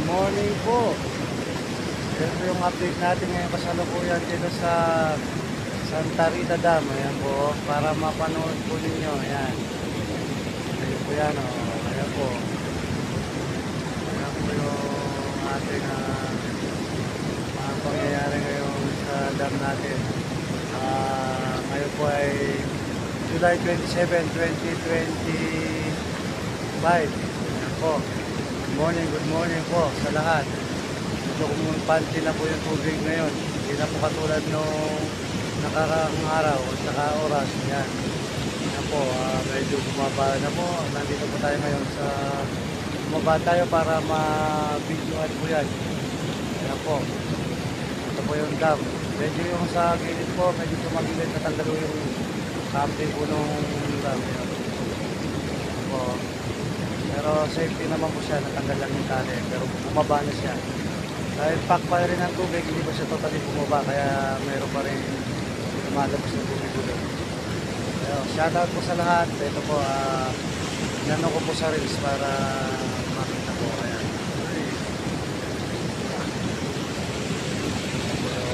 Morning po. Ito yung update natin ngayon kasalukuyan dito sa Santa Rita Dam. Ayan po, para mapanood po ninyo. Ayan. Ayan po yan, oh. Ayan po. Ayan po yung ating mga pangyayari ngayon sa dam natin. Ngayon po ay July 27, 2025. Ayan po. Good morning po sa lahat. Medyo kumumpante na po yung tubig ngayon. Hindi na po katulad nung nakaraang araw at saka oras. Yan. Yan po, medyo bumaba na po. Nandito po tayo ngayon sa bumaba tayo para ma-videoan po yan. Yan po. Ito po yung dam. Medyo yung sa gilid po, medyo tumagilid natanggal yung camping po nung dam. Yan po. Pero safety naman po siya, natanggal lang yung tali. Pero bumaba na siya. Dahil pack pa rin ang tubig, hindi pa siya totally bumaba. Kaya meron pa rin lumalabas ng tubig ulit. Shoutout po sa lahat. Ito po, inano ko po sa reels para